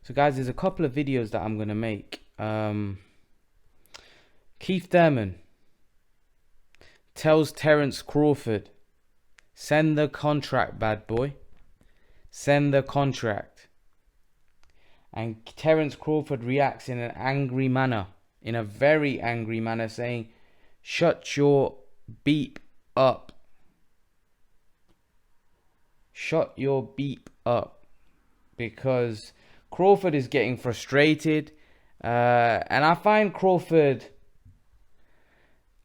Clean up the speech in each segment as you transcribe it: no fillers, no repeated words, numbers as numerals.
So guys, there's a couple of videos that I'm gonna make. Keith Thurman tells Terence Crawford, send the contract, bad boy. Send the contract. And Terence Crawford reacts in an angry manner, in a very angry manner, saying, shut your beep up. Shut your beep up. Because Crawford is getting frustrated. And I find Crawford...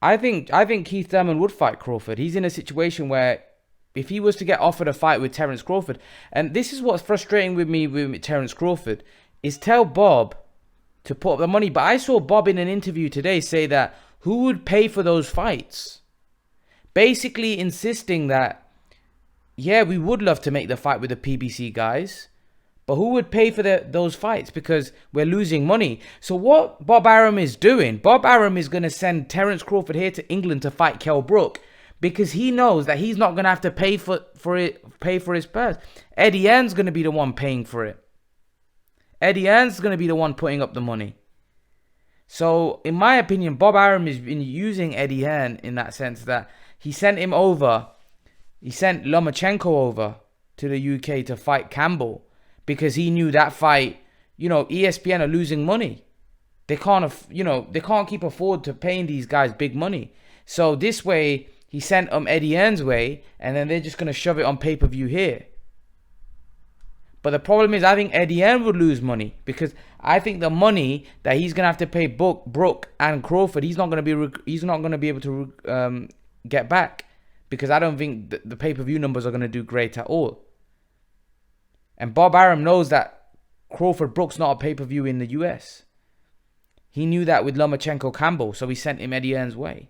I think Keith Thurman would fight Crawford. He's in a situation where if he was to get offered a fight with Terence Crawford, and this is what's frustrating with me with Terence Crawford, is tell Bob to put up the money. But I saw Bob in an interview today say that who would pay for those fights? Basically insisting that, yeah, we would love to make the fight with the PBC guys, but who would pay for those fights? Because we're losing money. So what Bob Arum is doing, Bob Arum is going to send Terence Crawford here to England to fight Kell Brook, because he knows that he's not going to have to pay for his purse. Eddie Hearn's going to be the one paying for it. Eddie Hearn's going to be the one putting up the money. So, in my opinion, Bob Arum has been using Eddie Hearn in that sense that he sent him over. He sent Lomachenko over to the UK to fight Campbell because he knew that fight, ESPN are losing money. They can't keep afford to paying these guys big money. So this way, he sent Eddie Hearn's way, and then they're just going to shove it on pay-per-view here. But the problem is, I think Eddie Hearn would lose money because I think the money that he's gonna have to pay Brook and Crawford, he's not gonna be able to get back, because I don't think the pay-per-view numbers are gonna do great at all. And Bob Arum knows that Crawford Brook's not a pay-per-view in the US. He knew that with Lomachenko Campbell, so he sent him Eddie Hearn's way.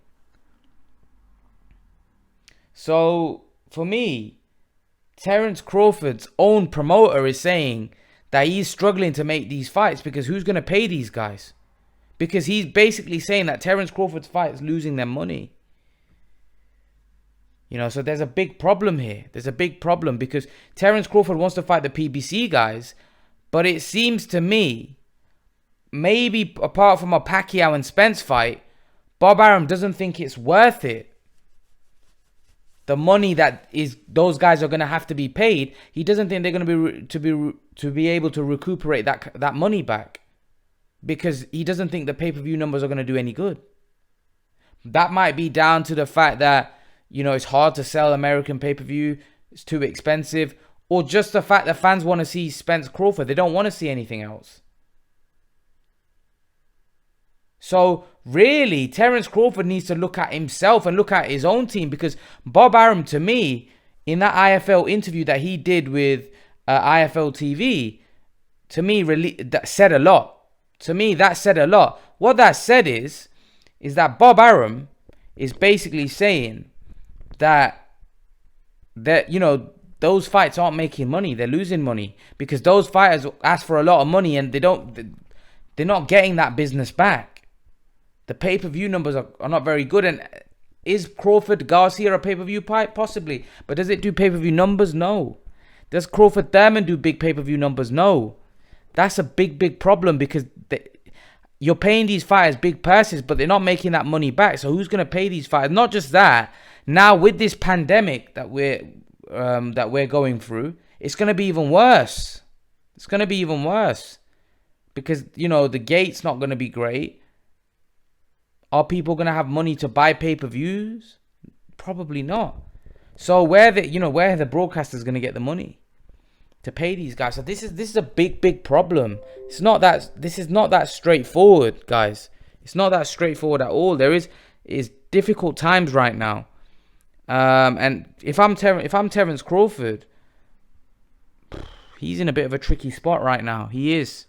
So for me, Terence Crawford's own promoter is saying that he's struggling to make these fights because who's going to pay these guys? Because he's basically saying that Terence Crawford's fight is losing them money. So there's a big problem here. There's a big problem because Terence Crawford wants to fight the PBC guys, but it seems to me, maybe apart from a Pacquiao and Spence fight, Bob Arum doesn't think it's worth it. The money that those guys are going to have to be paid, he doesn't think they're going to be able to recuperate that money back, because he doesn't think the pay-per-view numbers are going to do any good. That might be down to the fact that it's hard to sell American pay-per-view, it's too expensive, or just the fact that fans want to see Spence Crawford. They don't want to see anything else. So really, Terence Crawford needs to look at himself and look at his own team, because Bob Arum, to me, in that IFL interview that he did with IFL TV, to me, that said a lot. To me, that said a lot. What that said is that Bob Arum is basically saying that those fights aren't making money. They're losing money because those fighters ask for a lot of money and they're not getting that business back. The pay-per-view numbers are not very good. And is Crawford Garcia a pay-per-view fight? Possibly. But does it do pay-per-view numbers? No. Does Crawford Thurman do big pay-per-view numbers? No. That's a big problem, because you're paying these fighters big purses, but they're not making that money back. So who's going to pay these fighters? Not just that. Now with this pandemic that we're going through, it's going to be even worse. It's going to be even worse because the gate's not going to be great. Are people going to have money to buy pay-per-views? Probably not. So where are the broadcasters going to get the money to pay these guys? So this is a big problem. This is not that straightforward, guys. It's not that straightforward at all. There is difficult times right now. And if I'm Terence Crawford, he's in a bit of a tricky spot right now. He is.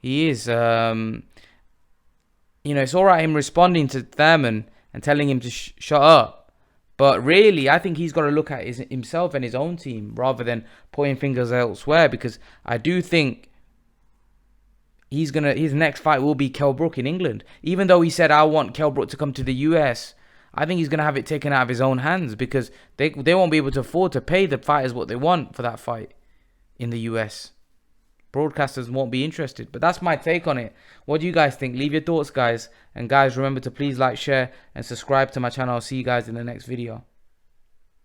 It's all right him responding to Thurman and telling him to shut up. But really, I think he's got to look at himself and his own team rather than pointing fingers elsewhere, because I do think his next fight will be Kell Brook in England. Even though he said, I want Kell Brook to come to the US, I think he's going to have it taken out of his own hands, because they won't be able to afford to pay the fighters what they want for that fight in the US. broadcasters won't be interested. But that's my take on it. What do you guys think? Leave your thoughts, guys. And guys, remember to please like, share, and subscribe to my channel. I'll see you guys in the next video.